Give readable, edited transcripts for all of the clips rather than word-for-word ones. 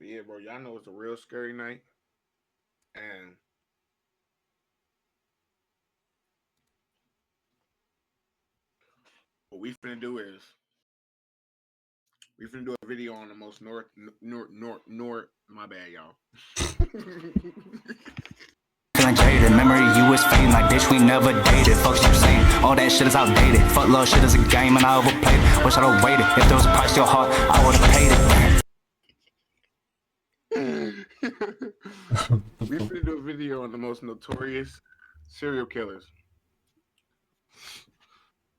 Yeah, bro. Y'all know it's a real scary night, and what we finna do is we finna do a video on the most north. My bad, y'all. Feeling jaded, memory you was fading like bitch we never dated. Fuck you saying, all that shit is outdated. Fuck love shit is a game and I overplayed it. Wish I'd have waited. If there was a price to your heart, I would've paid We finna do a video on the most notorious serial killers.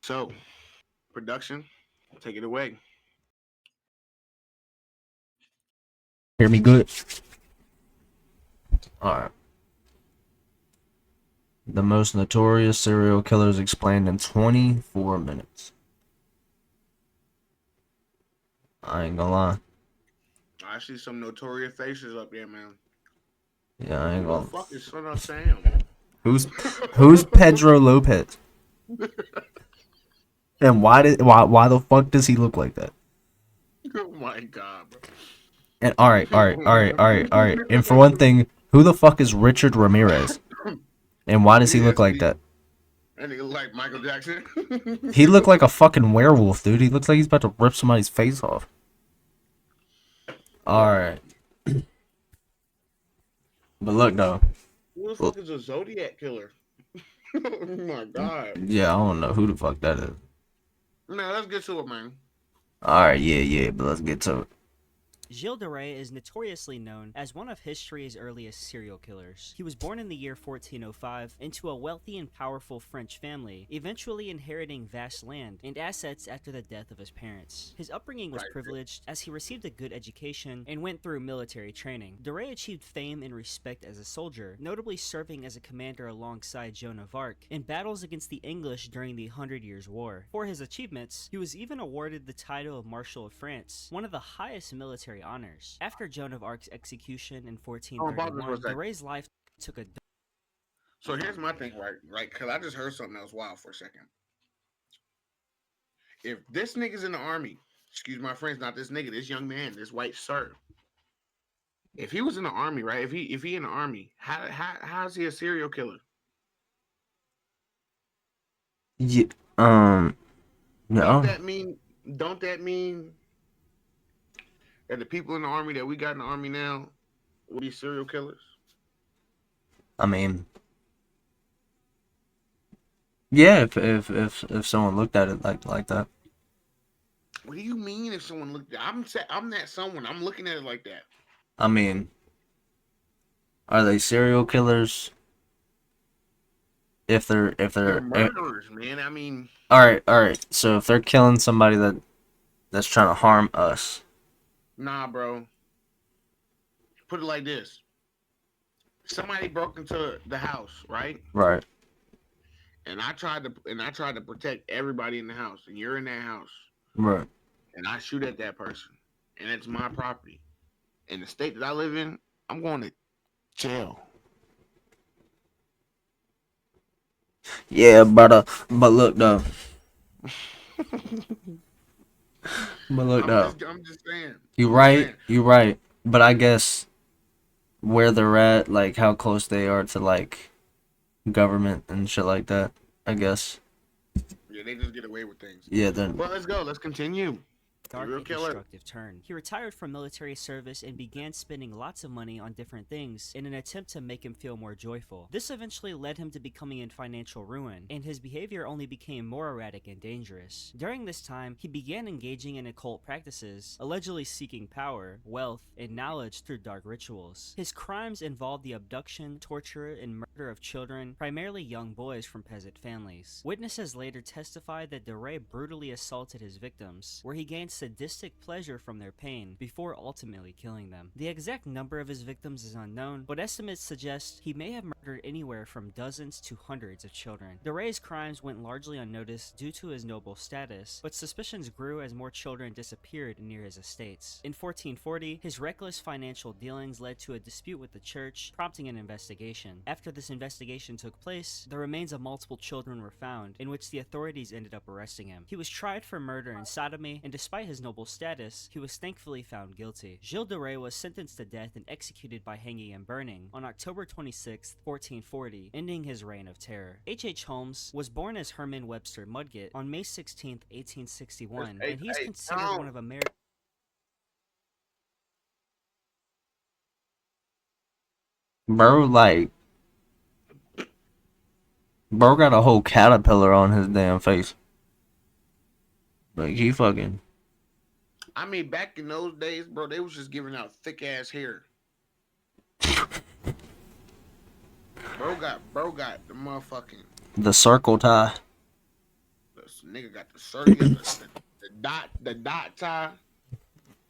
So, production, take it away. Hear me good? Alright. The most notorious serial killers explained in 24 minutes. I ain't gonna lie. I see some notorious faces up there, man. Yeah, I ain't Who the gonna. fuck is Son of Sam? Who's Pedro Lopez? And why the fuck does he look like that? Oh my god, bro. And alright. And for one thing, who the fuck is Richard Ramirez? And why does he look like that? That nigga look like Michael Jackson. He looked like a fucking werewolf, dude. He looks like he's about to rip somebody's face off. Alright. But look though. Who the fuck is a Zodiac killer? Oh my god. Yeah, I don't know who the fuck that is. Man, let's get to it, man. Alright, yeah, but let's get to it. Gilles de Rais is notoriously known as one of history's earliest serial killers. He was born in the year 1405 into a wealthy and powerful French family, eventually inheriting vast land and assets after the death of his parents. His upbringing was privileged as he received a good education and went through military training. De Rais achieved fame and respect as a soldier, notably serving as a commander alongside Joan of Arc in battles against the English during the 100 Years' War. For his achievements, he was even awarded the title of Marshal of France, one of the highest military honors. After Joan of Arc's execution in 1431, de Rais' life took a... So here's my thing, right? Because I just heard something else wild for a second. If this nigga's in the army, excuse my friends, not this nigga, this young man, this white sir. If he was in the army, right? If he in the army, how's he a serial killer? Yeah, no. Don't that mean that the people in the army that we got in the army now will be serial killers? I mean, yeah, if someone looked at it like that. What do you mean if someone looked at it? I'm that someone. I'm looking at it like that. I mean, are they serial killers? If they're murderers, man. I mean, all right. So if they're killing somebody that's trying to harm us. Nah, bro. Put it like this. Somebody broke into the house, right? Right. And I tried to protect everybody in the house, and you're in that house. Right. And I shoot at that person, and it's my property. In the state that I live in, I'm going to jail. Yeah, but look though. I'm just saying. You're right. But I guess where they're at, like how close they are to like government and shit like that, I guess. Yeah, they just get away with things. Yeah, then. Well, let's go. Let's continue. Dark and destructive turn. He retired from military service and began spending lots of money on different things in an attempt to make him feel more joyful. This eventually led him to becoming in financial ruin, and his behavior only became more erratic and dangerous. During this time, he began engaging in occult practices, allegedly seeking power, wealth, and knowledge through dark rituals. His crimes involved the abduction, torture, and murder of children, primarily young boys from peasant families. Witnesses later testified that de Rais brutally assaulted his victims, where he gained sadistic pleasure from their pain before ultimately killing them. The exact number of his victims is unknown, but estimates suggest he may have murdered murdered anywhere from dozens to hundreds of children. DeRay's crimes went largely unnoticed due to his noble status, but suspicions grew as more children disappeared near his estates. In 1440, his reckless financial dealings led to a dispute with the church, prompting an investigation. After this investigation took place, the remains of multiple children were found, in which the authorities ended up arresting him. He was tried for murder and sodomy, and despite his noble status, he was thankfully found guilty. Gilles de Rais was sentenced to death and executed by hanging and burning on October 26, 1440, ending his reign of terror. H. Holmes was born as Herman Webster Mudgett on May 16, 1861, and he's considered one of America's Bro, like, bro got a whole caterpillar on his damn face. Like, he fucking... I mean, back in those days, bro, they was just giving out thick ass hair. Bro got the motherfucking The circle tie. this nigga got the circle, the dot tie.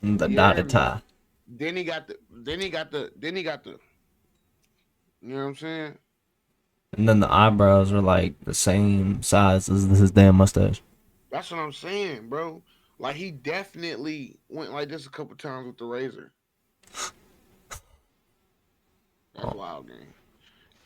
The You dotted heard me? tie. Then he got the you know what I'm saying? And then the eyebrows are like the same size as his damn mustache. That's what I'm saying, bro. Like he definitely went like this a couple times with the razor. That's wild, gang.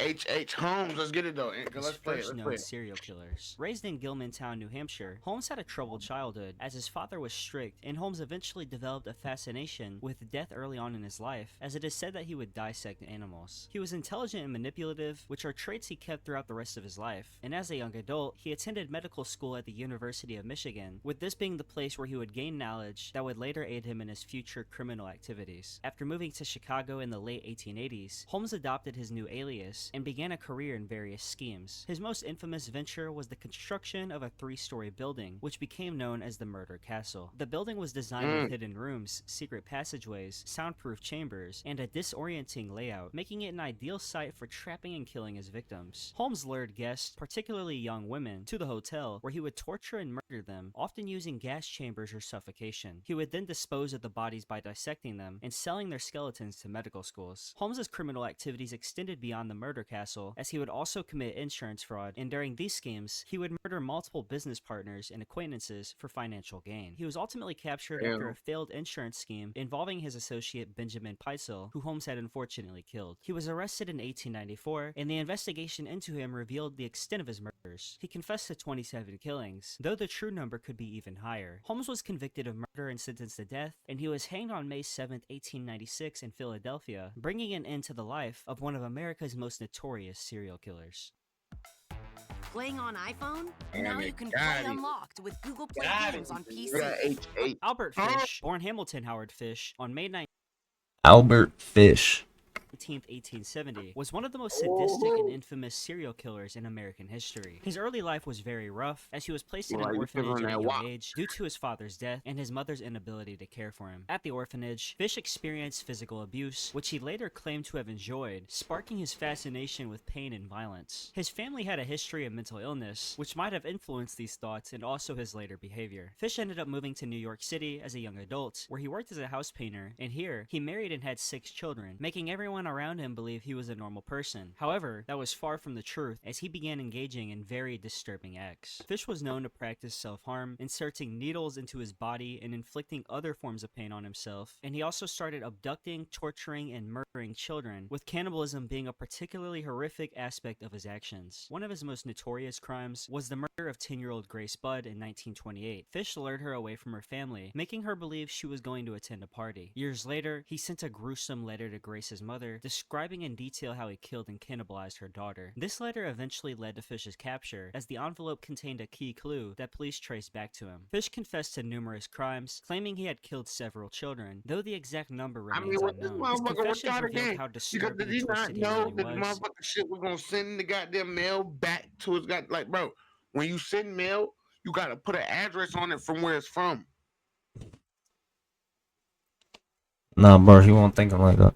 H. Holmes, let's get it though. Let's play it. first Let's known play it. serial killers. Raised in Gilmantown, New Hampshire, Holmes had a troubled childhood, as his father was strict, and Holmes eventually developed a fascination with death early on in his life, as it is said that he would dissect animals. He was intelligent and manipulative, which are traits he kept throughout the rest of his life, and as a young adult, he attended medical school at the University of Michigan, with this being the place where he would gain knowledge that would later aid him in his future criminal activities. After moving to Chicago in the late 1880s, Holmes adopted his new alias and began a career in various schemes. His most infamous venture was the construction of a 3-story building, which became known as the Murder Castle. The building was designed with hidden rooms, secret passageways, soundproof chambers, and a disorienting layout, making it an ideal site for trapping and killing his victims. Holmes lured guests, particularly young women, to the hotel, where he would torture and murder them, often using gas chambers or suffocation. He would then dispose of the bodies by dissecting them and selling their skeletons to medical schools. Holmes's criminal activities extended beyond the Murder Castle, as he would also commit insurance fraud, and during these schemes, he would murder multiple business partners and acquaintances for financial gain. He was ultimately captured after a failed insurance scheme involving his associate Benjamin Peitzel, who Holmes had unfortunately killed. He was arrested in 1894, and the investigation into him revealed the extent of his murders. He confessed to 27 killings, though the true number could be even higher. Holmes was convicted of murder and sentenced to death, and he was hanged on May 7, 1896 in Philadelphia, bringing an end to the life of one of America's most notorious serial killers. Playing on iPhone? Damn Now it, you can got play it. Unlocked with Google Play Got Games it. on We got PC. H. Albert Fish, born Hamilton Howard Fish, on May 19, Albert Fish. 1870, was one of the most sadistic and infamous serial killers in American history. His early life was very rough, as he was placed in an Like, you orphanage feeling at a that young wop. age due to his father's death and his mother's inability to care for him. At the orphanage, Fish experienced physical abuse, which he later claimed to have enjoyed, sparking his fascination with pain and violence. His family had a history of mental illness, which might have influenced these thoughts and also his later behavior. Fish ended up moving to New York City as a young adult, where he worked as a house painter, and here, he married and had 6 children, making everyone around him believe he was a normal person. However, that was far from the truth, as he began engaging in very disturbing acts. Fish was known to practice self-harm, inserting needles into his body and inflicting other forms of pain on himself, and he also started abducting, torturing, and murdering children, with cannibalism being a particularly horrific aspect of his actions. One of his most notorious crimes was the murder of 10-year-old Grace Budd in 1928. Fish lured her away from her family, making her believe she was going to attend a party. Years later, he sent a gruesome letter to Grace's mother, describing in detail how he killed and cannibalized her daughter. This letter eventually led to Fish's capture, as the envelope contained a key clue that police traced back to him. Fish confessed to numerous crimes, claiming he had killed several children, though the exact number remains What this unknown. His motherfucker confessions retarded revealed game? how Because disturbing did he and not twisted he know really that the was. motherfucker shit was gonna send the goddamn mail back to his like, bro, when you send mail, you gotta put an address on it from where it's from. Nah, bro, he won't think I'm like that.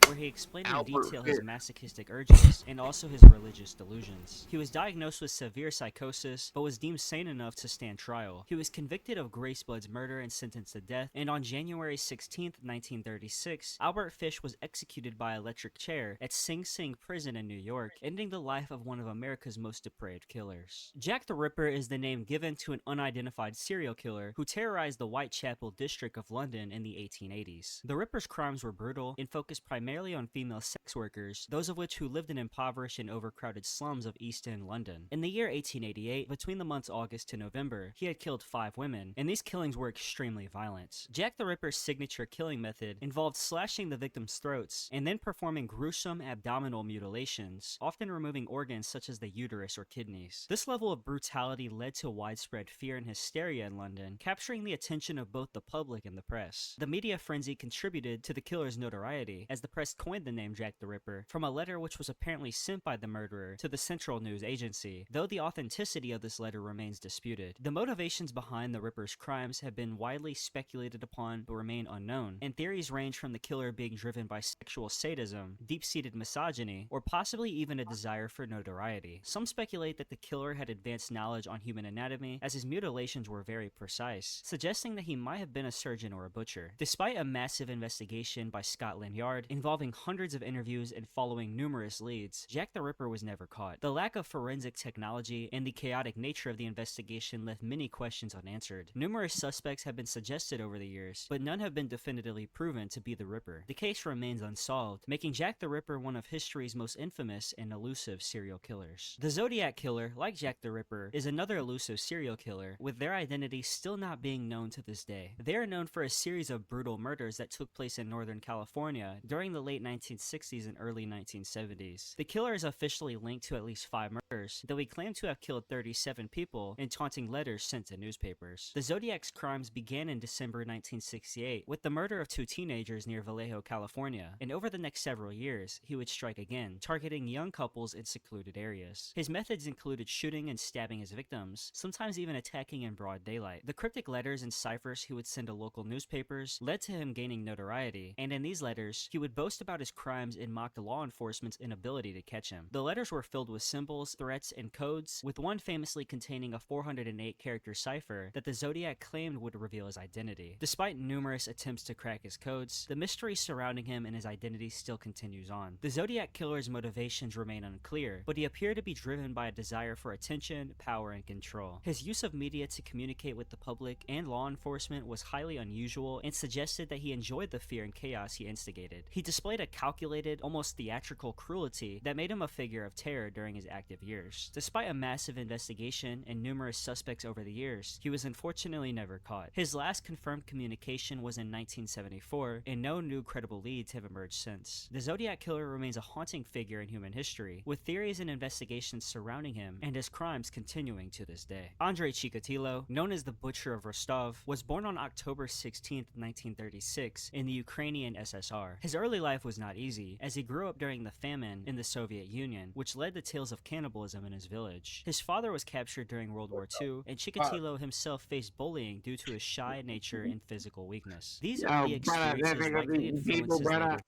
Where he explained in Albert detail his Fish. masochistic urges and also his religious delusions. He was diagnosed with severe psychosis, but was deemed sane enough to stand trial. He was convicted of Grace Blood's murder and sentenced to death, and on January 16, 1936, Albert Fish was executed by electric chair at Sing Sing Prison in New York, ending the life of one of America's most depraved killers. Jack the Ripper is the name given to an unidentified serial killer who terrorized the Whitechapel district of London in the 1880s. The Ripper's crimes were brutal and focused primarily on female sex workers, those of which who lived in impoverished and overcrowded slums of East End London. In the year 1888, between the months August to November, he had killed 5 women, and these killings were extremely violent. Jack the Ripper's signature killing method involved slashing the victim's throats and then performing gruesome abdominal mutilations, often removing organs such as the uterus or kidneys. This level of brutality led to widespread fear and hysteria in London, capturing the attention of both the public and the press. The media frenzy contributed to the killer's notoriety, as the press coined the name Jack the Ripper from a letter which was apparently sent by the murderer to the Central News Agency, though the authenticity of this letter remains disputed. The motivations behind the Ripper's crimes have been widely speculated upon but remain unknown, and theories range from the killer being driven by sexual sadism, deep-seated misogyny, or possibly even a desire for notoriety. Some speculate that the killer had advanced knowledge on human anatomy, as his mutilations were very precise, suggesting that he might have been a surgeon or a butcher. Despite a massive investigation by Scotland Yard involving hundreds of interviews and following numerous leads, Jack the Ripper was never caught. The lack of forensic technology and the chaotic nature of the investigation left many questions unanswered. Numerous suspects have been suggested over the years, but none have been definitively proven to be the Ripper. The case remains unsolved, making Jack the Ripper one of history's most infamous and elusive serial killers. The Zodiac Killer, like Jack the Ripper, is another elusive serial killer, with their identity still not being known to this day. They are known for a series of brutal murders that took place in Northern California during the late 1960s and early 1970s. The killer is officially linked to at least 5 murders, though he claimed to have killed 37 people in taunting letters sent to newspapers. The Zodiac's crimes began in December 1968 with the murder of 2 teenagers near Vallejo, California, and over the next several years, he would strike again, targeting young couples in secluded areas. His methods included shooting and stabbing his victims, sometimes even attacking in broad daylight. The cryptic letters and ciphers he would send to local newspapers led to him gaining notoriety, and in these letters, he would boast about his crimes and mocked law enforcement's inability to catch him. The letters were filled with symbols, threats, and codes, with one famously containing a 408-character cipher that the Zodiac claimed would reveal his identity. Despite numerous attempts to crack his codes, the mystery surrounding him and his identity still continues on. The Zodiac Killer's motivations remain unclear, but he appeared to be driven by a desire for attention, power, and control. His use of media to communicate with the public and law enforcement was highly unusual and suggested that he enjoyed the fear and chaos he instigated. He displayed a calculated, almost theatrical cruelty that made him a figure of terror during his active years. Despite a massive investigation and numerous suspects over the years, he was unfortunately never caught. His last confirmed communication was in 1974, and no new credible leads have emerged since. The Zodiac Killer remains a haunting figure in human history, with theories and investigations surrounding him and his crimes continuing to this day. Andrei Chikatilo, known as the Butcher of Rostov, was born on October 16, 1936, in the Ukrainian SSR. His early life was not easy, as he grew up during the famine in the Soviet Union, which led to tales of cannibalism in his village. His father was captured during World War II, and Chikatilo himself faced bullying due to his shy nature and physical weakness. These early experiences likely influenced his later.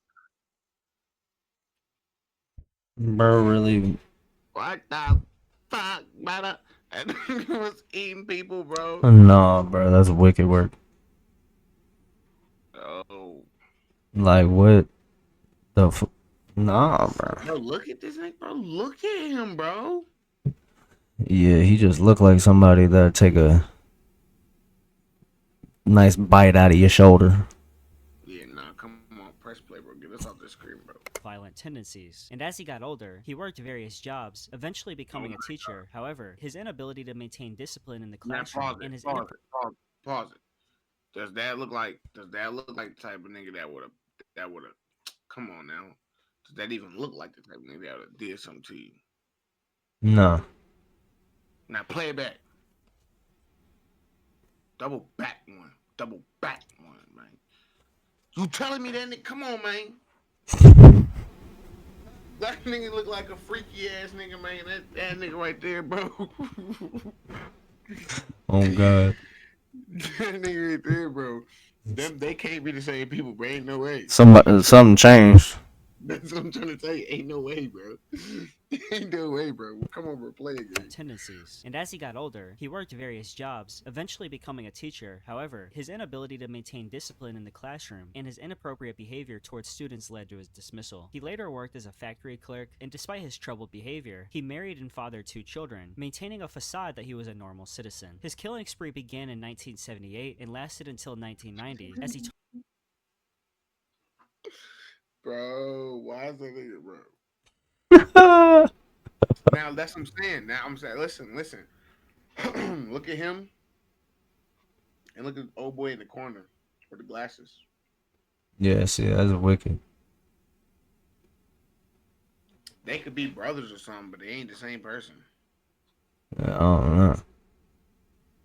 Bro, really? What the fuck, brother? And he was eating people, bro. No, bro, that's wicked work. Oh. Like, what the Nah, bro. Bro, look at this nigga, bro. Look at him, bro. Yeah, he just looked like somebody that take a nice bite out of your shoulder. Yeah, nah, come on, press play, bro. Get us off the screen, bro. Violent tendencies, and as he got older, he worked various jobs, eventually becoming a teacher. However, his inability to maintain discipline in the classroom and his pause it. Does that look like the type of nigga that would have come on now? Does that even look like the type of nigga that would have did something to you? No. Now play it back. Double back one, man. You telling me that nigga? Come on, man. That nigga look like a freaky ass nigga, man. That nigga right there, bro. Oh God. That nigga right there, bro. They can't be the same people, bro. Ain't no way. Something changed. That's what I'm trying to tell you. Ain't no way, bro. Ain't no way, bro. Come on, bro. Play a game. tendencies. And as he got older, he worked various jobs, eventually becoming a teacher. However, his inability to maintain discipline in the classroom and his inappropriate behavior towards students led to his dismissal. He later worked as a factory clerk, and despite his troubled behavior, he married and fathered 2 children, maintaining a facade that he was a normal citizen. His killing spree began in 1978 and lasted until 1990, as he Bro, why is that nigga, bro? Now that's what I'm saying. Now I'm saying, listen. Look at him and look at the old boy in the corner with the glasses. Yeah, see, that's wicked. They could be brothers or something, but they ain't the same person. Yeah, I don't know.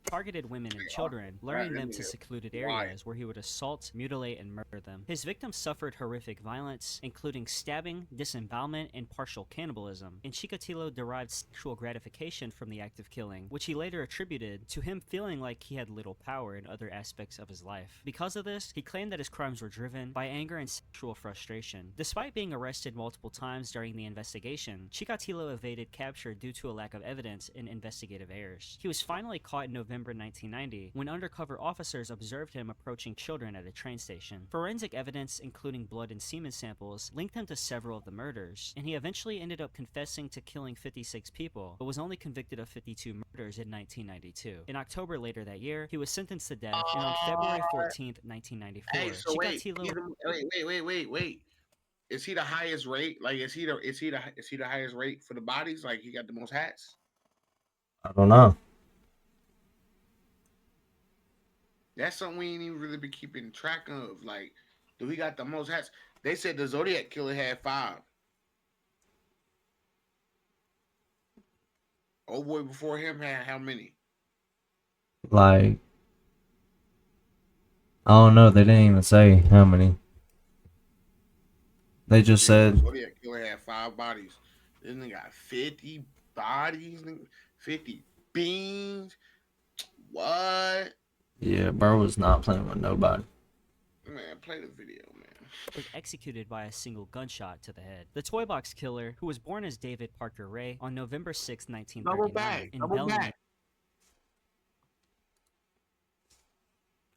targeted women and They are. children, Right, luring that them to nigga secluded wild. areas where he would assault, mutilate, and murder them. His victims suffered horrific violence, including stabbing, disembowelment, and partial cannibalism, and Chikatilo derived sexual gratification from the act of killing, which he later attributed to him feeling like he had little power in other aspects of his life. Because of this, he claimed that his crimes were driven by anger and sexual frustration. Despite being arrested multiple times during the investigation, Chikatilo evaded capture due to a lack of evidence and investigative errors. He was finally caught in November 1990 when undercover officers observed him approaching children at a train station. Forensic evidence, including blood and semen samples, linked him to several of the murders, and he eventually ended up confessing to killing 56 people, but was only convicted of 52 murders in 1992. In October later that year, he was sentenced to death, and on February 14th, 1994, Hey, so wait, Chikatilo wait. Is he the highest rate? Like, is he the highest rate for the bodies? Like, he got the most hats? I don't know. That's something we ain't even really be keeping track of. Like, do he got the most hats? They said the Zodiac killer had 5. Old boy before him had how many? Like, I don't know. They didn't even say how many. They just Yeah, the said, Zodiac killer had 5 bodies. This nigga got 50 bodies, 50 beans. What? yeah, bro was not playing with nobody. Man, play the video, man. was executed by a single gunshot to the head. The Toy Box Killer, who was born as David Parker Ray on November 6, Double 1939, back, in double Bellingham, back.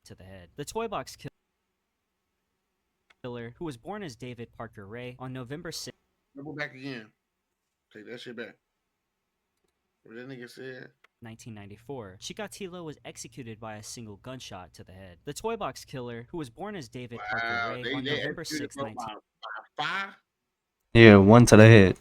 to the head. The Toy Box Killer, who was born as David Parker Ray on November 6, Double back again. Take that shit back. What that nigga said? 1994, Chikatilo was executed by a single gunshot to the head. The Toy Box Killer, who was born as David Parker Wow, Ray they on November executed 6, him by 5? Yeah, one to the head.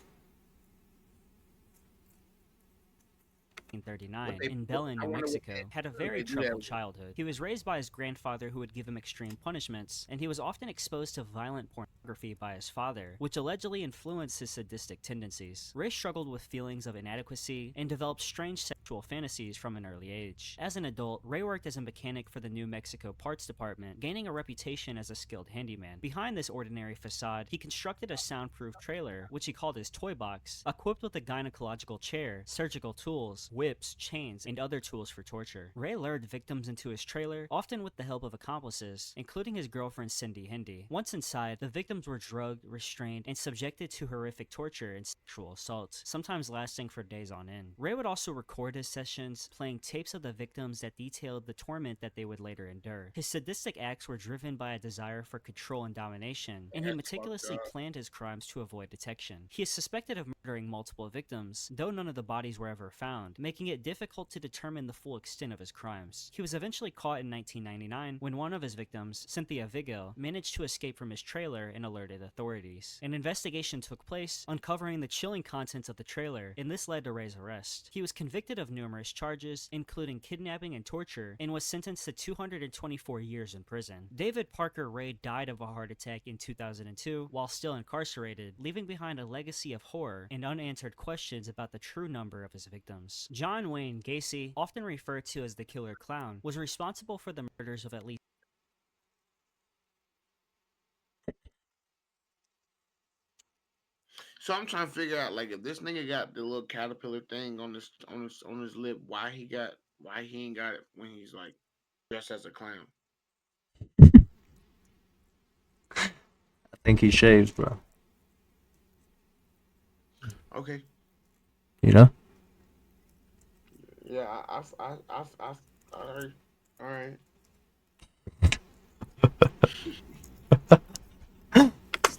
1939, What they- in Belen, I New wonder what Mexico, they- had a what very they do that troubled with. childhood. He was raised by his grandfather who would give him extreme punishments, and he was often exposed to violent pornography by his father, which allegedly influenced his sadistic tendencies. Ray struggled with feelings of inadequacy and developed strange sexual fantasies from an early age. As an adult, Ray worked as a mechanic for the New Mexico Parts Department, gaining a reputation as a skilled handyman. Behind this ordinary facade, he constructed a soundproof trailer, which he called his toy box, equipped with a gynecological chair, surgical tools, whips, chains, and other tools for torture. Ray lured victims into his trailer, often with the help of accomplices, including his girlfriend Cindy Hindi. Once inside, the victims were drugged, restrained, and subjected to horrific torture and sexual assault, sometimes lasting for days on end. Ray would also record his sessions, playing tapes of the victims that detailed the torment that they would later endure. His sadistic acts were driven by a desire for control and domination, and he That's meticulously fucked up. planned his crimes to avoid detection. He is suspected of murdering multiple victims, though none of the bodies were ever found, making it difficult to determine the full extent of his crimes. He was eventually caught in 1999 when one of his victims, Cynthia Vigil, managed to escape from his trailer and alerted authorities. An investigation took place, uncovering the chilling contents of the trailer, and this led to Ray's arrest. He was convicted of numerous charges, including kidnapping and torture, and was sentenced to 224 years in prison. David Parker Ray died of a heart attack in 2002 while still incarcerated, leaving behind a legacy of horror and unanswered questions about the true number of his victims. John Wayne Gacy, often referred to as the Killer Clown, was responsible for the murders of at least So I'm trying to figure out, like, if this nigga got the little caterpillar thing on his lip, why he ain't got it when he's like dressed as a clown? I think he shaves, bro. Okay. You know? Yeah, all right, all right.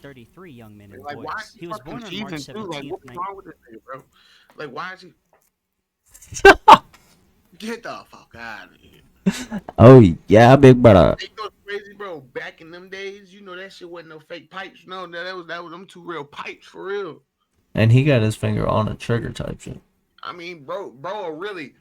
33 young men and Like, why is boys. he He was fucking born on March season two? Like, 17th, what is wrong with this nigga, bro? Like, why is he? Get the fuck out of here. Oh yeah, big brother. Ain't those crazy, bro? Back in them days, you know that shit wasn't no fake pipes. No, that was them two real pipes for real. And he got his finger on a trigger type shit. I mean, bro, really.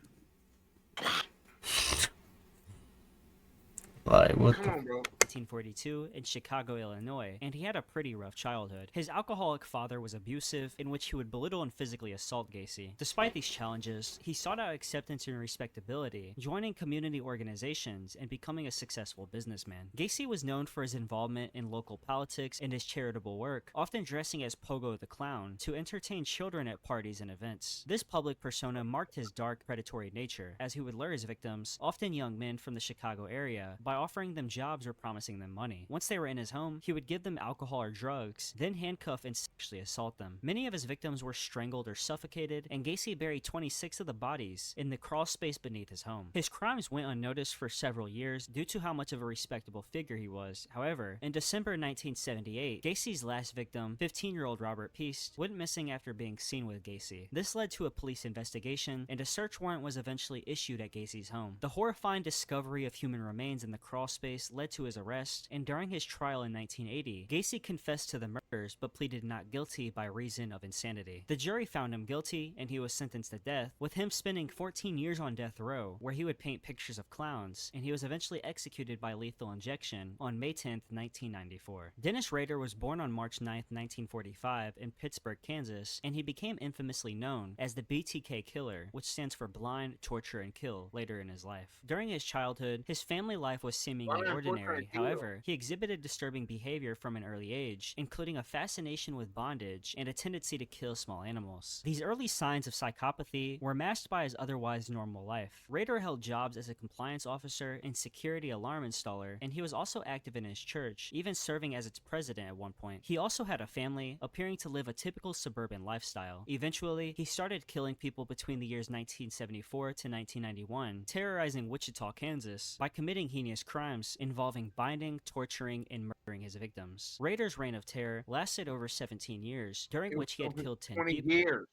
Like what Come the? on, bro. 1942 in Chicago, Illinois, and he had a pretty rough childhood. His alcoholic father was abusive, in which he would belittle and physically assault Gacy. Despite these challenges, he sought out acceptance and respectability, joining community organizations and becoming a successful businessman. Gacy was known for his involvement in local politics and his charitable work, often dressing as Pogo the Clown to entertain children at parties and events. This public persona marked his dark, predatory nature, as he would lure his victims, often young men from the Chicago area, by offering them jobs or promising them money. Once they were in his home, he would give them alcohol or drugs, then handcuff and sexually assault them. Many of his victims were strangled or suffocated, and Gacy buried 26 of the bodies in the crawl space beneath his home. His crimes went unnoticed for several years due to how much of a respectable figure he was. However, in December 1978, Gacy's last victim, 15-year-old Robert Peast, went missing after being seen with Gacy. This led to a police investigation, and a search warrant was eventually issued at Gacy's home. The horrifying discovery of human remains in the crawl space led to his arrest, and during his trial in 1980, Gacy confessed to the murders but pleaded not guilty by reason of insanity. The jury found him guilty, and he was sentenced to death, with him spending 14 years on death row, where he would paint pictures of clowns, and he was eventually executed by lethal injection on May 10th, 1994. Dennis Rader was born on March 9th, 1945 in Pittsburgh, Kansas, and he became infamously known as the BTK Killer, which stands for Blind, Torture, and Kill, later in his life. During his childhood, his family life was seemingly ordinary. However, he exhibited disturbing behavior from an early age, including a fascination with bondage and a tendency to kill small animals. These early signs of psychopathy were masked by his otherwise normal life. Rader held jobs as a compliance officer and security alarm installer, and he was also active in his church, even serving as its president at one point. He also had a family, appearing to live a typical suburban lifestyle. Eventually, he started killing people between the years 1974 to 1991, terrorizing Wichita, Kansas, by committing heinous crimes involving binding, torturing, and murdering his victims. Rader's reign of terror lasted over 17 years, during He was which he had killing killed 10 20 people. years.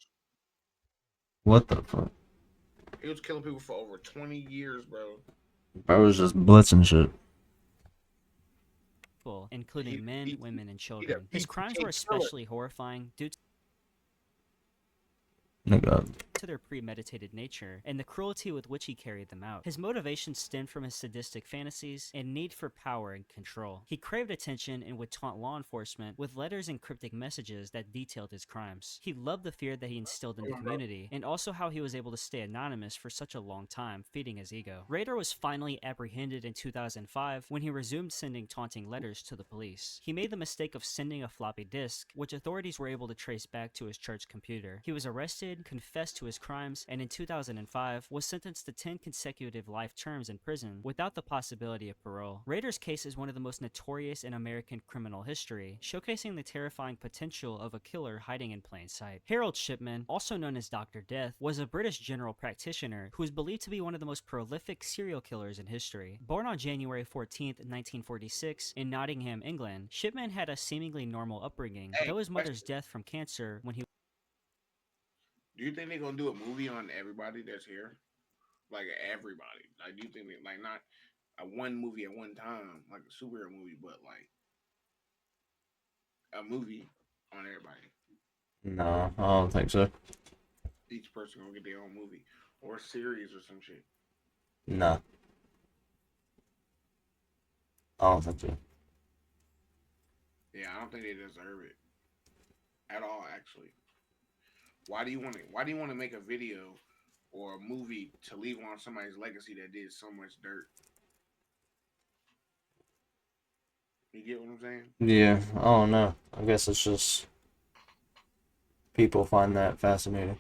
What the fuck? He was killing people for over 20 years, bro. Bro was just blitzing shit. Including men, women, and children. His crimes BTK were especially horrifying due Nigga. to their premeditated nature and the cruelty with which he carried them out. His motivations stemmed from his sadistic fantasies and need for power and control. He craved attention and would taunt law enforcement with letters and cryptic messages that detailed his crimes. He loved the fear that he instilled in the community, and also how he was able to stay anonymous for such a long time, feeding his ego. Rader was finally apprehended in 2005 when he resumed sending taunting letters to the police. He made the mistake of sending a floppy disk, which authorities were able to trace back to his church computer. He was arrested, confessed to his crimes, and in 2005 was sentenced to 10 consecutive life terms in prison without the possibility of parole. Rader's case is one of the most notorious in American criminal history, showcasing the terrifying potential of a killer hiding in plain sight. Harold Shipman, also known as Dr. Death, was a British general practitioner who is believed to be one of the most prolific serial killers in history. Born on January 14th, 1946 in Nottingham, England, Shipman had a seemingly normal upbringing, though his mother's death from cancer when he Do you think they're gonna do a movie on everybody that's here? Like everybody. Like, do you think they, like, not a one movie at one time, like a superhero movie, but like a movie on everybody? No, I don't think so. Each person gonna get their own movie or a series or some shit. No, I don't think so. Yeah, I don't think they deserve it at all. Actually, why do you want to? Why do you want to make a video or a movie to leave on somebody's legacy that did so much dirt? You get what I'm saying? Yeah, I don't know. I guess it's just people find that fascinating.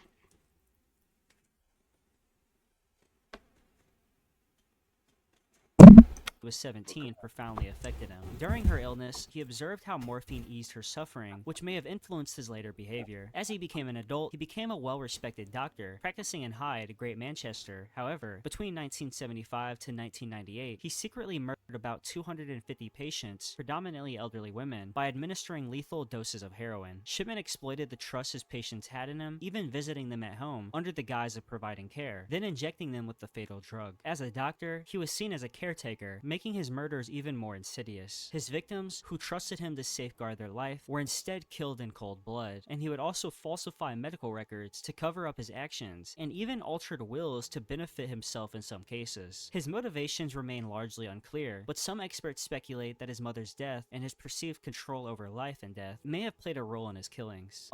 was 17 profoundly affected him. During her illness, he observed how morphine eased her suffering, which may have influenced his later behavior. As he became an adult, he became a well-respected doctor, practicing in Hyde, Great Manchester. However, between 1975 to 1998, he secretly murdered about 250 patients, predominantly elderly women, by administering lethal doses of heroin. Shipman exploited the trust his patients had in him, even visiting them at home under the guise of providing care, then injecting them with the fatal drug. As a doctor, he was seen as a caretaker, making his murders even more insidious. His victims, who trusted him to safeguard their life, were instead killed in cold blood, and he would also falsify medical records to cover up his actions, and even altered wills to benefit himself in some cases. His motivations remain largely unclear, but some experts speculate that his mother's death and his perceived control over life and death may have played a role in his killings.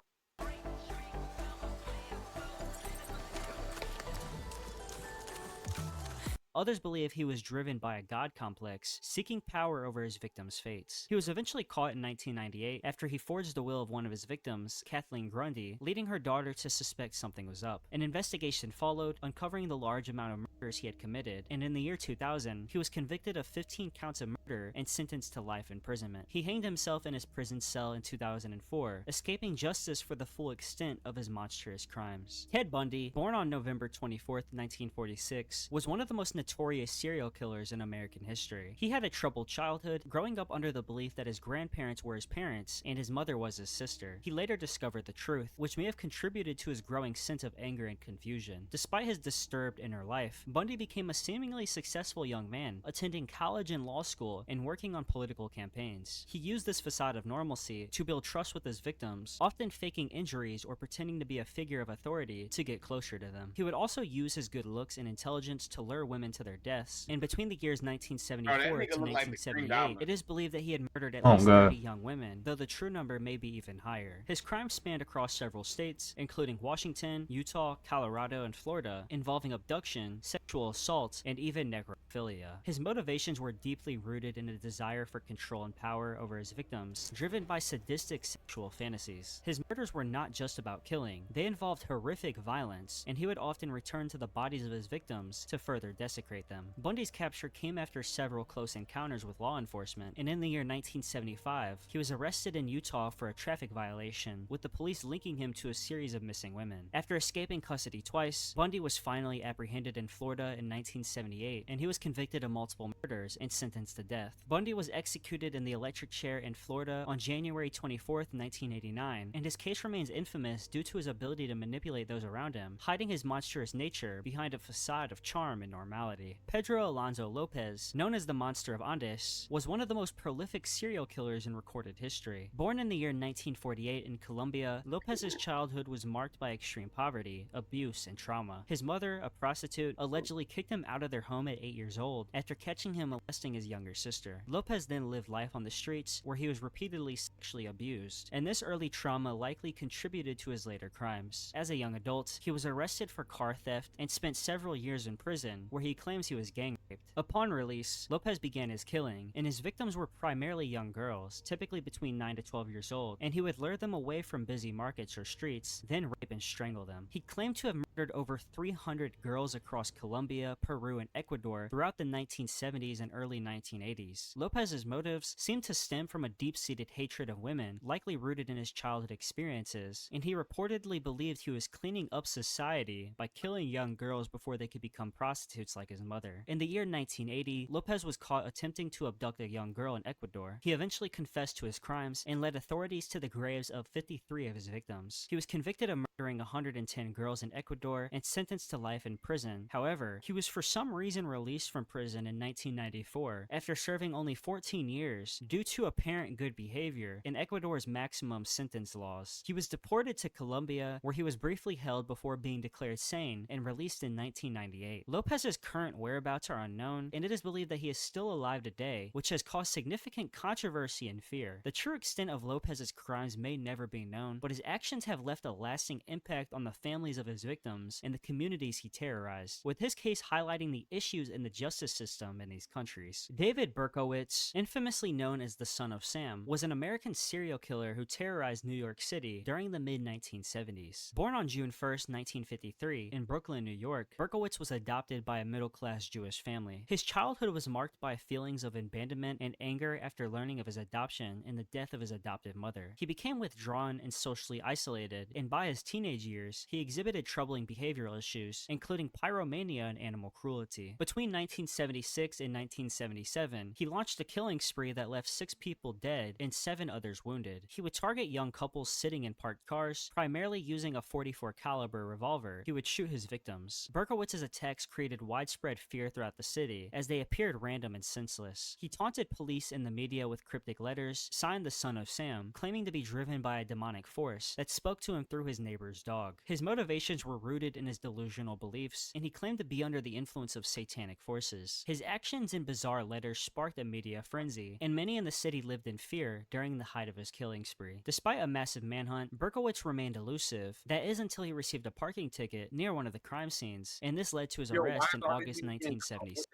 Others believe he was driven by a god complex, seeking power over his victims' fates. He was eventually caught in 1998 after he forged the will of one of his victims, Kathleen Grundy, leading her daughter to suspect something was up. An investigation followed, uncovering the large amount of murders he had committed, and in the year 2000, he was convicted of 15 counts of murder and sentenced to life imprisonment. He hanged himself in his prison cell in 2004, escaping justice for the full extent of his monstrous crimes. Ted Bundy, born on November 24, 1946, was one of the most notorious serial killers in American history. He had a troubled childhood, growing up under the belief that his grandparents were his parents and his mother was his sister. He later discovered the truth, which may have contributed to his growing sense of anger and confusion. Despite his disturbed inner life, Bundy became a seemingly successful young man, attending college and law school and working on political campaigns. He used this facade of normalcy to build trust with his victims, often faking injuries or pretending to be a figure of authority to get closer to them. He would also use his good looks and intelligence to lure women to their deaths, and between the years 1974 to 1978, it is believed that he had murdered at least 30 young women, though the true number may be even higher. His crimes spanned across several states, including Washington, Utah, Colorado, and Florida, involving abduction, sexual assault, and even necrophilia. His motivations were deeply rooted in a desire for control and power over his victims, driven by sadistic sexual fantasies. His murders were not just about killing, they involved horrific violence, and he would often return to the bodies of his victims to further desecrate them. Bundy's capture came after several close encounters with law enforcement, and in the year 1975, he was arrested in Utah for a traffic violation, with the police linking him to a series of missing women. After escaping custody twice, Bundy was finally apprehended in Florida in 1978, and he was convicted of multiple murders and sentenced to death. Bundy was executed in the electric chair in Florida on January 24, 1989, and his case remains infamous due to his ability to manipulate those around him, hiding his monstrous nature behind a facade of charm and normality. Pedro Alonso Lopez, known as the Monster of Andes, was one of the most prolific serial killers in recorded history. Born in the year 1948 in Colombia, Lopez's childhood was marked by extreme poverty, abuse, and trauma. His mother, a prostitute, allegedly kicked him out of their home at 8 years old after catching him molesting his younger sister. Lopez then lived life on the streets, where he was repeatedly sexually abused, and this early trauma likely contributed to his later crimes. As a young adult, he was arrested for car theft and spent several years in prison, where he claims he was gang raped. Upon release, Lopez began his killing, and his victims were primarily young girls, typically between 9 to 12 years old, and he would lure them away from busy markets or streets, then rape and strangle them. He claimed to have murdered over 300 girls across Colombia, Peru, and Ecuador throughout the 1970s and early 1980s. Lopez's motives seemed to stem from a deep-seated hatred of women, likely rooted in his childhood experiences, and he reportedly believed he was cleaning up society by killing young girls before they could become prostitutes like his mother. In the year 1980, Lopez was caught attempting to abduct a young girl in Ecuador. He eventually confessed to his crimes and led authorities to the graves of 53 of his victims. He was convicted of murdering 110 girls in Ecuador and sentenced to life in prison. However, he was for some reason released from prison in 1994 after serving only 14 years due to apparent good behavior in Ecuador's maximum sentence laws. He was deported to Colombia, where he was briefly held before being declared sane and released in 1998. Lopez's current whereabouts are unknown, and it is believed that he is still alive today, which has caused significant controversy and fear. The true extent of Lopez's crimes may never be known, but his actions have left a lasting impact on the families of his victims victims and the communities he terrorized, with his case highlighting the issues in the justice system in these countries. David Berkowitz, infamously known as the Son of Sam, was an American serial killer who terrorized New York City during the mid-1970s. Born on June 1st, 1953, in Brooklyn, New York, Berkowitz was adopted by a middle-class Jewish family. His childhood was marked by feelings of abandonment and anger after learning of his adoption and the death of his adoptive mother. He became withdrawn and socially isolated, and by his teenage years, he exhibited troubling behavioral issues, including pyromania and animal cruelty. Between 1976 and 1977, he launched a killing spree that left 6 people dead and 7 others wounded. He would target young couples sitting in parked cars, primarily using a .44 caliber revolver. He would shoot his victims. Berkowitz's attacks created widespread fear throughout the city, as they appeared random and senseless. He taunted police and the media with cryptic letters, signed the Son of Sam, claiming to be driven by a demonic force that spoke to him through his neighbor's dog. His motivations were rooted in his delusional beliefs, and he claimed to be under the influence of satanic forces. His actions and bizarre letters sparked a media frenzy, and many in the city lived in fear during the height of his killing spree. Despite a massive manhunt, Berkowitz remained elusive. That is until he received a parking ticket near one of the crime scenes, and this led to his arrest in August 1976.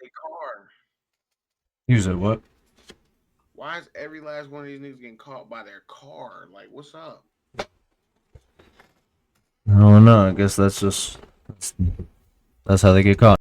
You said what? Why is every last one of these niggas getting caught by their car? Like, what's up? I don't know. I guess that's how they get caught.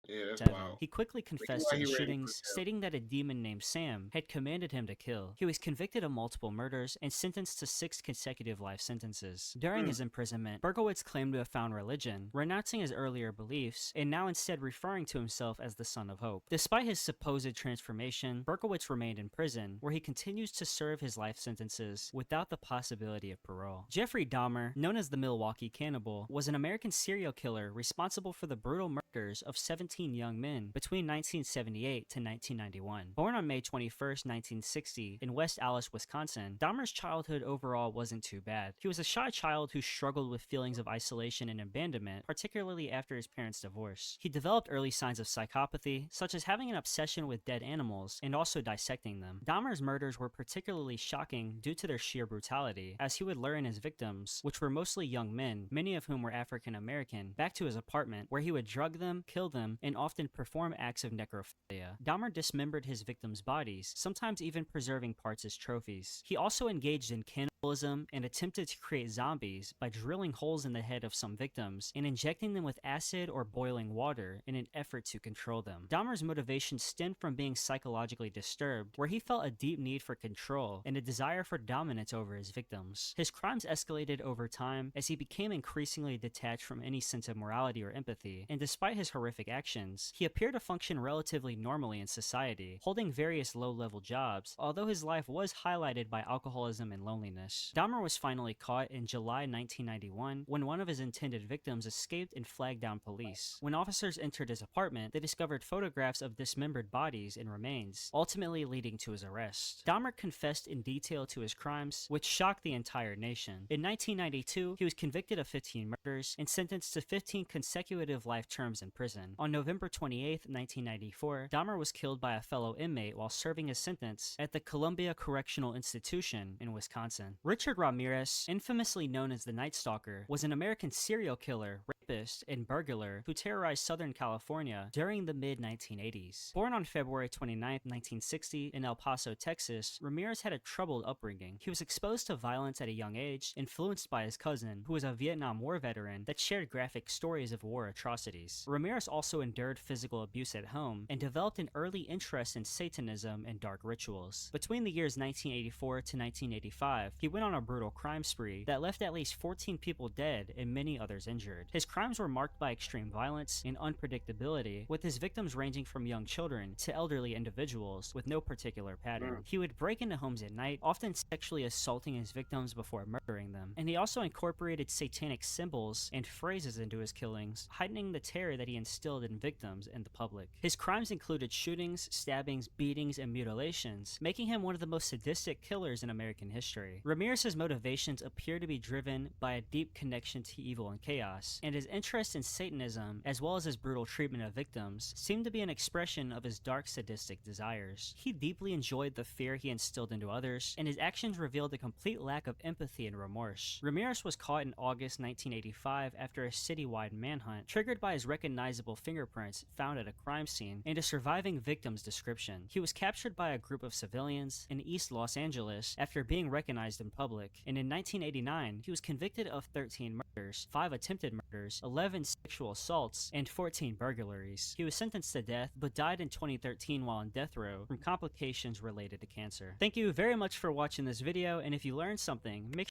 Yeah, that's 7. wild. He quickly confessed to the shootings, stating that a demon named Sam had commanded him to kill. He was convicted of multiple murders and sentenced to 6 consecutive life sentences. During his imprisonment, Berkowitz claimed to have found religion, renouncing his earlier beliefs, and now instead referring to himself as the Son of Hope. Despite his supposed transformation, Berkowitz remained in prison, where he continues to serve his life sentences without the possibility of parole. Jeffrey Dahmer, known as the Milwaukee Cannibal, was an American serial killer responsible for the brutal murders of 17 young men between 1978 to 1991. Born on May 21st, 1960, in West Allis, Wisconsin, Dahmer's childhood overall wasn't too bad. He was a shy child who struggled with feelings of isolation and abandonment, particularly after his parents' divorce. He developed early signs of psychopathy, such as having an obsession with dead animals and also dissecting them. Dahmer's murders were particularly shocking due to their sheer brutality, as he would lure in his victims, which were mostly young men, many of whom were African American, back to his apartment, where he would drug them, kill them, and often perform acts of necrophilia. Dahmer dismembered his victims' bodies, sometimes even preserving parts as trophies. He also engaged in cannibalism and attempted to create zombies by drilling holes in the head of some victims and injecting them with acid or boiling water in an effort to control them. Dahmer's motivation stemmed from being psychologically disturbed, where he felt a deep need for control and a desire for dominance over his victims. His crimes escalated over time as he became increasingly detached from any sense of morality or empathy, and despite his horrific actions, he appeared to function relatively normally in society, holding various low-level jobs, although his life was highlighted by alcoholism and loneliness. Dahmer was finally caught in July 1991 when one of his intended victims escaped and flagged down police. When officers entered his apartment, they discovered photographs of dismembered bodies and remains, ultimately leading to his arrest. Dahmer confessed in detail to his crimes, which shocked the entire nation. In 1992, he was convicted of 15 murders and sentenced to 15 consecutive life terms in prison. On November 28, 1994, Dahmer was killed by a fellow inmate while serving his sentence at the Columbia Correctional Institution in Wisconsin. Richard Ramirez, infamously known as the Night Stalker, was an American serial killer, rapist, and burglar who terrorized Southern California during the mid-1980s. Born on February 29, 1960, in El Paso, Texas, Ramirez had a troubled upbringing. He was exposed to violence at a young age, influenced by his cousin, who was a Vietnam War veteran that shared graphic stories of war atrocities. Ramirez also endured physical abuse at home and developed an early interest in Satanism and dark rituals. Between the years 1984 to 1985, he went on a brutal crime spree that left at least 14 people dead and many others injured. His crimes were marked by extreme violence and unpredictability, with his victims ranging from young children to elderly individuals with no particular pattern. He would break into homes at night, often sexually assaulting his victims before murdering them, and he also incorporated satanic symbols and phrases into his killings, heightening the terror that he instilled in victims and the public. His crimes included shootings, stabbings, beatings, and mutilations, making him one of the most sadistic killers in American history. Ramirez's motivations appear to be driven by a deep connection to evil and chaos, and his interest in Satanism, as well as his brutal treatment of victims, seem to be an expression of his dark sadistic desires. He deeply enjoyed the fear he instilled into others, and his actions revealed a complete lack of empathy and remorse. Ramirez was caught in August 1985 after a citywide manhunt, triggered by his recognizable fingerprints found at a crime scene and a surviving victim's description. He was captured by a group of civilians in East Los Angeles after being recognized in public, and in 1989, he was convicted of 13 murders, 5 attempted murders, 11 sexual assaults, and 14 burglaries. He was sentenced to death, but died in 2013 while on death row from complications related to cancer. Thank you very much for watching this video, and if you learned something, make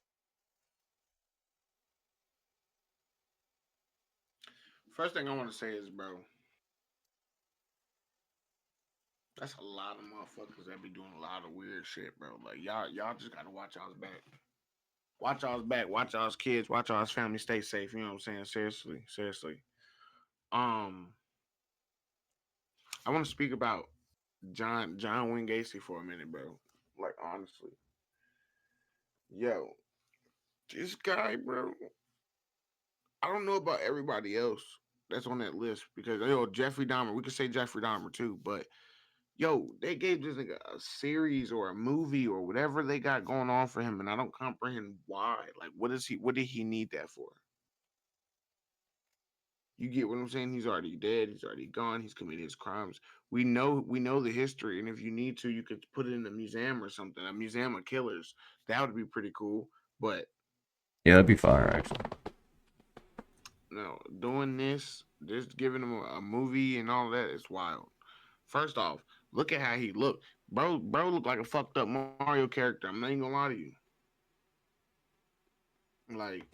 First thing I want to say is, bro, that's a lot of motherfuckers that be doing a lot of weird shit, bro. Like y'all just gotta watch y'all's back. Watch y'all's back. Watch y'all's kids. Watch y'all's family. Stay safe. You know what I'm saying? Seriously, seriously. Um, I want to speak about John Wayne Gacy for a minute, bro. Like honestly, yo, this guy, bro. I don't know about everybody else that's on that list because yo, Jeffrey Dahmer. We could say Jeffrey Dahmer too, but yo, they gave this nigga a series or a movie or whatever they got going on for him, and I don't comprehend why. Like, what is he? What did he need that for? You get what I'm saying? He's already dead. He's already gone. He's committed his crimes. We know the history, and if you need to, you could put it in a museum or something, a museum of killers. That would be pretty cool. But Yeah, that'd be fire, actually. no, doing this, just giving him a movie and all that is wild. First off, look at how he looked, bro. Bro looked like a fucked up Mario character. I'm not even gonna lie to you. Like,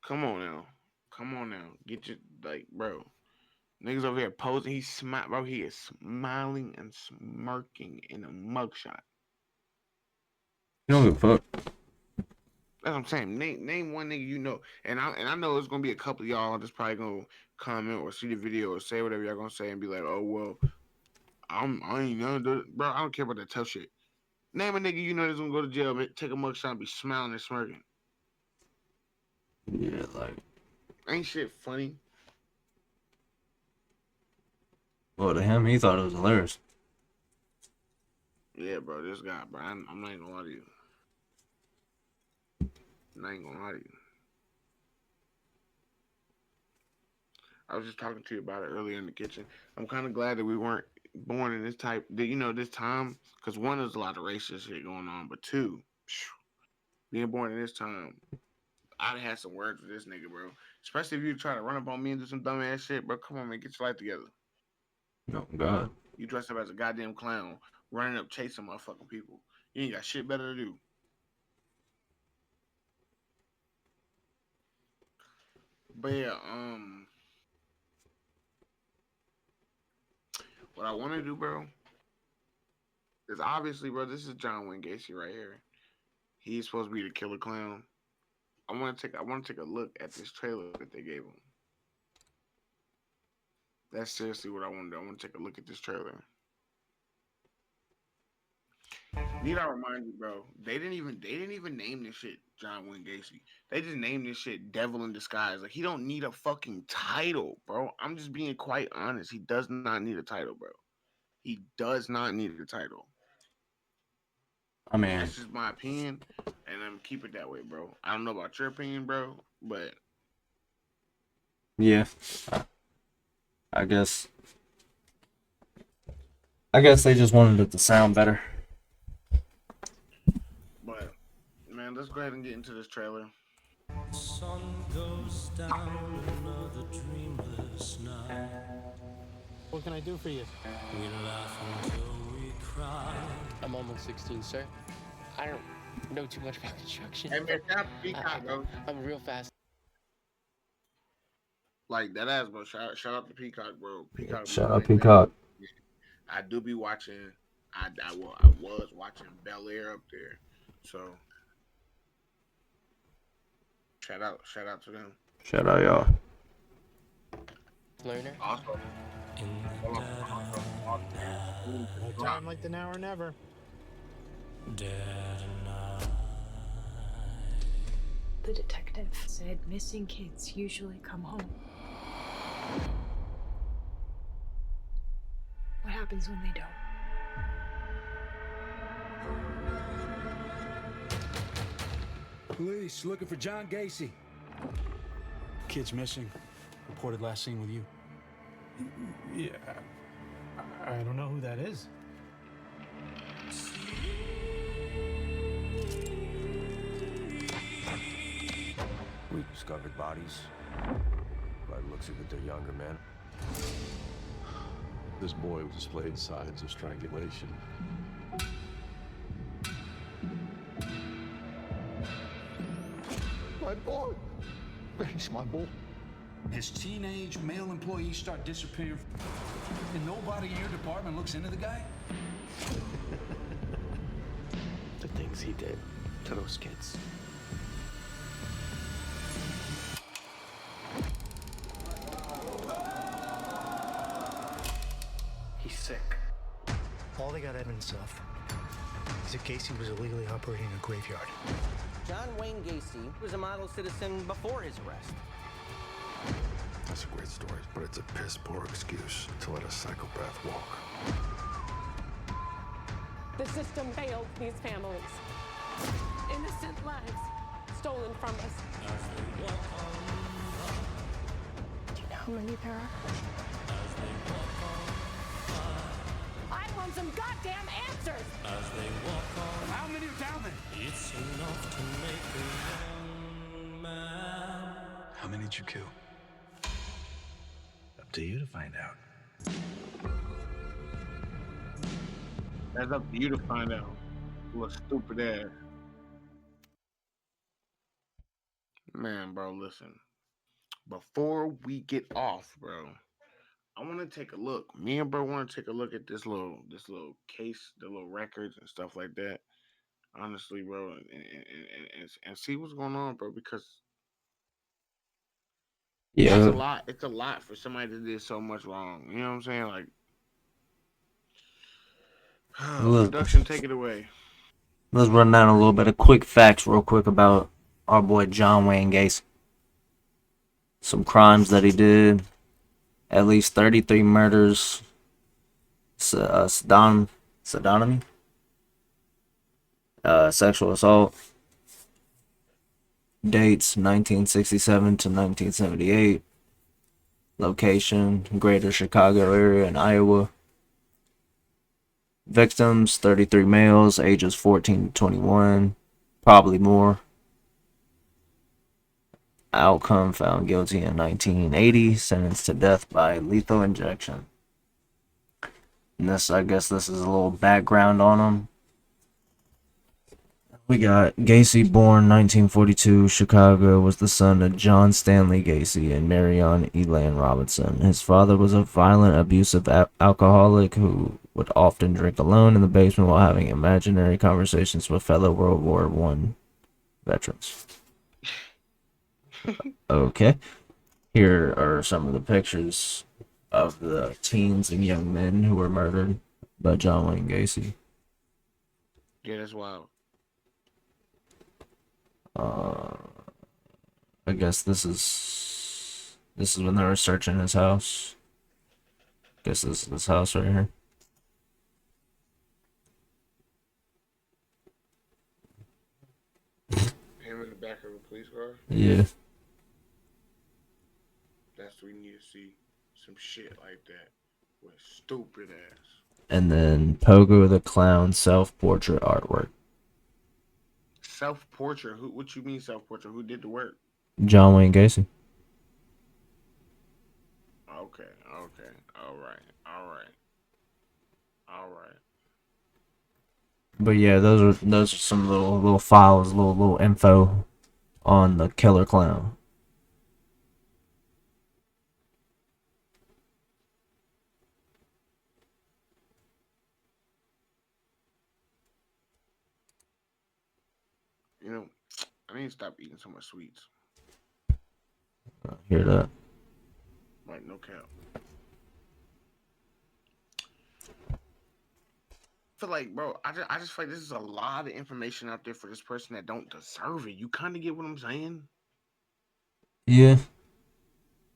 come on now, get your like, bro. Niggas over here posing. He's smart, bro. He is smiling and smirking in a mugshot. You don't give a fuck. That's what I'm saying. Name one nigga you know, and I know it's gonna be a couple of y'all that's probably gonna comment or see the video or say whatever y'all gonna say and be like, oh well, I ain't know, bro. I don't care about that tough shit. Name a nigga you know that's gonna go to jail, take a mugshot, and be smiling and smirking. Yeah, like, Ain't shit funny. well, to him, he thought it was hilarious. Yeah, bro. This guy, bro. I'm not even gonna lie to you. I ain't gonna lie to you. I was just talking to you about it earlier in the kitchen. I'm kind of glad that we weren't born in this type, this time, because one, there's a lot of racist shit going on, but two, being born in this time, I'd had some words with this nigga, bro. Especially if you try to run up on me and do some dumb ass shit, bro. Come on, man, get your life together. Oh, God. You dressed up as a goddamn clown, running up chasing motherfucking people. You ain't got shit better to do. But yeah, what I want to do, bro, is obviously, bro, this is John Wayne Gacy right here. He's supposed to be the killer clown. I want to take a look at this trailer that they gave him. That's seriously what I want to do. I want to take a look at this trailer. Need I remind you, bro? They didn't even name this shit John Wayne Gacy. They just named this shit Devil in Disguise. Like, he don't need a fucking title, bro. I'm just being quite honest. He does not need a title, bro. He does not need a title. I mean, That's just my opinion, and I'm keep it that way, bro. I don't know about your opinion, bro, but yeah. I guess. I guess they just wanted it to sound better. man, let's go ahead and get into this trailer. Sun goes down another dreamless night. What can I do for you? We laugh until we cry. I'm almost 16, sir. I don't know too much about construction. Hey man, shout out to Peacock, bro. I'm real fast. Like that ass, bro. Shout out to Peacock, bro. Peacock. Shout out like, Peacock. man, I do be watching. I was watching Bel Air up there, so shout out to them. Shout out, y'all. Learner. Also, In the dead of night. No time like the now or never. Dead night. The detective said missing kids usually come home. What happens when they don't? Police looking for John Gacy. Kid's missing. Reported last seen with you. Yeah, I don't know who that is. We discovered bodies. By the looks of it, they're younger men. This boy displayed signs of strangulation. My boy! He's my boy. His teenage male employees start disappearing, and nobody in your department looks into the guy? The things he did to those kids. He's sick. All they got evidence of is that Gacy was illegally operating a graveyard. John Wayne Gacy was a model citizen before his arrest. That's a great story, but it's a piss poor excuse to let a psychopath walk. The system failed these families. Innocent lives stolen from us. Do you know how many there are? I want some goddamn answers! How many are down there? It's enough to make a young man. How many did you kill? Up to you to find out. That's up to you to find out. Little stupid ass. Man, bro, listen. Before we get off, bro, I want to take a look. Me and bro want to take a look at this little case, the little records and stuff like that. Honestly, bro, and see what's going on, bro, because Yeah. it's a lot. It's a lot for somebody that did so much wrong. You know what I'm saying? Like, Look. production, take it away. Let's run down a little bit of quick facts real quick about our boy John Wayne Gacy. Some crimes that he did. At least 33 murders. Sodomy. Sexual assault. Dates 1967 to 1978. Location Greater Chicago area in Iowa. Victims 33 males, ages 14 to 21, probably more. Outcome found guilty in 1980, sentenced to death by lethal injection. And this, I guess, this is a little background on him. We got Gacy, born 1942, Chicago, was the son of John Stanley Gacy and Marion Elan Robinson. His father was a violent, abusive alcoholic who would often drink alone in the basement while having imaginary conversations with fellow World War I veterans. Okay. Here are some of the pictures of the teens and young men who were murdered by John Wayne Gacy. Yeah, that's wild. I guess this is when they were searching his house. Guess this is his house right here. Him in the back of a police car? Yeah. That's what we need to see. Some shit like that. With stupid ass. And then Pogo the Clown self-portrait artwork. Self-portrait? Who? What you mean self-portrait? Who did the work? John Wayne Gacy. Okay. All right. But yeah, those are some little files, little info on the killer clown. You know, I need to stop eating so much sweets. Hear that? Like, no cap. feel like, bro, I just feel like this is a lot of information out there for this person that don't deserve it. You kind of get what I'm saying? Yeah.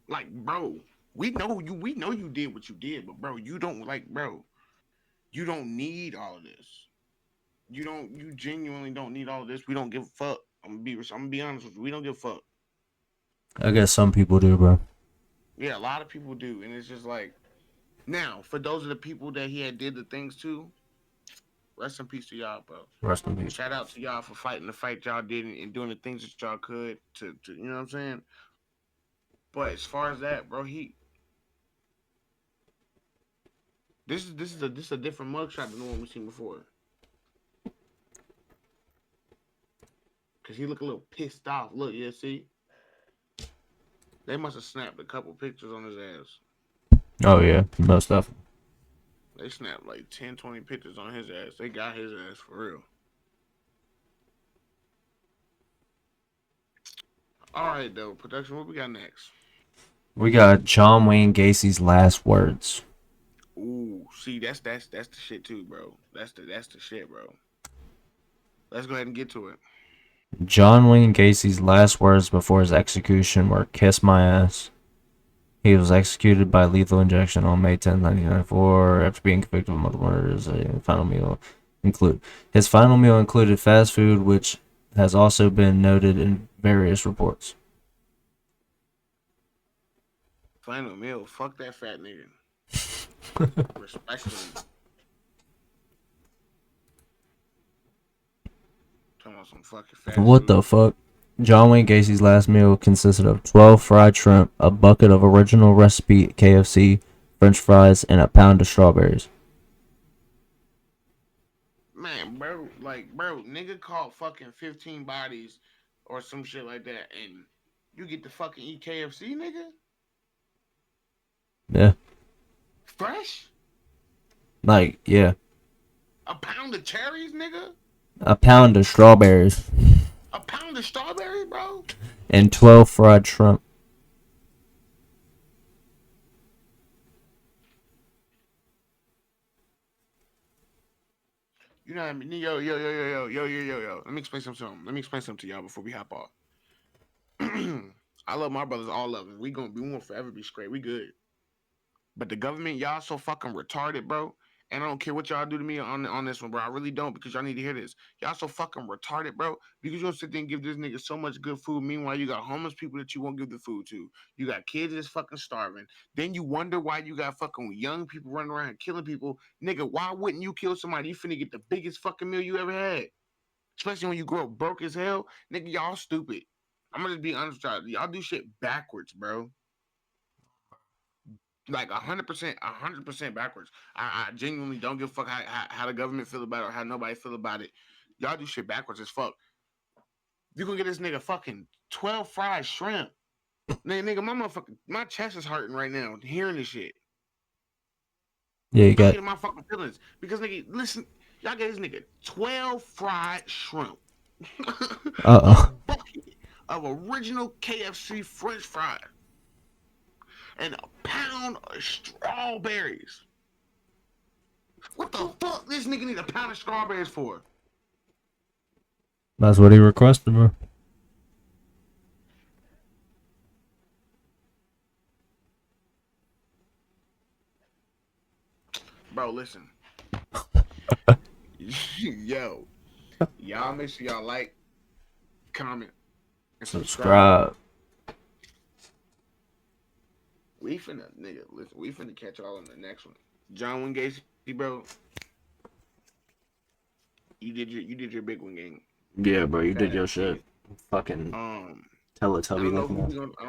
Like, bro, we know you did what you did, but bro, you don't like, bro, you don't need all of this. You genuinely don't need all of this. We don't give a fuck. I'm gonna be honest with you. We don't give a fuck. I guess some people do, bro. Yeah, a lot of people do, and it's just like now for those of the people that he had did the things to, rest in peace to y'all, bro. Rest in peace. Shout out to y'all for fighting the fight y'all did and doing the things that y'all could to you know what I'm saying. But as far as that, bro, this is a different mugshot than the one we've seen before. Cause he look a little pissed off. Look, yeah, see, they must have snapped a couple pictures on his ass. Oh yeah, most stuff. They snapped like 10, 20 pictures on his ass. They got his ass for real. All right, though, production. What we got next? We got John Wayne Gacy's last words. Ooh, see, that's the shit too, bro. That's the shit, bro. Let's go ahead and get to it. John Wayne Gacy's last words before his execution were "Kiss my ass." He was executed by lethal injection on May 10, 1994, after being convicted of multiple murders. His final meal included fast food, which has also been noted in various reports. Final meal. Fuck that fat nigga. Respectfully. Talking about some fucking fast What food. the fuck? John Wayne Gacy's last meal consisted of 12 fried shrimp, a bucket of original recipe KFC, French fries, and a pound of strawberries. Man, bro, like, bro, nigga caught fucking 15 bodies or some shit like that, and you get to fucking eat KFC, nigga? Yeah. Fresh? Like, yeah. A pound of cherries, nigga? A pound of strawberries. A pound of strawberries, bro? And 12 fried shrimp. You know what I mean? Yo. Let me explain something to him. Let me explain something to y'all before we hop off. I love my brothers, all of them. We won't forever be straight. We good. But the government, y'all so fucking retarded, bro. And I don't care what y'all do to me on this one, bro. I really don't, because y'all need to hear this. Y'all so fucking retarded, bro. Because you don't sit there and give this nigga so much good food. Meanwhile, you got homeless people that you won't give the food to. You got kids that's fucking starving. Then you wonder why you got fucking young people running around killing people. Nigga, why wouldn't you kill somebody? You finna get the biggest fucking meal you ever had. Especially when you grow up broke as hell. Nigga, y'all stupid. I'm gonna just be honest with y'all. Y'all do shit backwards, bro. Like 100% backwards. I genuinely don't give a fuck how the government feel about it or how nobody feel about it. Y'all do shit backwards as fuck. You gonna get this nigga fucking 12 fried shrimp. Nigga, my chest is hurting right now hearing this shit. Yeah, you I'm got. getting my fucking feelings. Because nigga, listen, y'all get this nigga 12 fried shrimp. A bucket of original KFC French fries. And a pound of strawberries. What the fuck this nigga need a pound of strawberries for? That's what he requested, bro. Bro, listen. Yo. Y'all make sure y'all like, comment, and subscribe. We finna, nigga, listen, we finna catch y'all on the next one. John Wayne Gacy, bro. You did your big one, gang. Yeah, bro, you did Fat your ass shit. nigga. Fucking I Teletubby don't looking.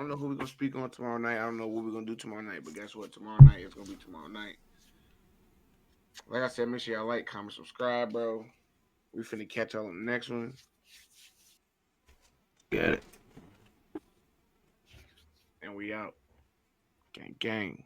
know who we gonna speak on tomorrow night. I don't know what we're gonna do tomorrow night, but guess what? Tomorrow night it's gonna be tomorrow night. Like I said, make sure y'all like, comment, subscribe, bro. We finna catch y'all on the next one. Get it. And we out. Gang gang.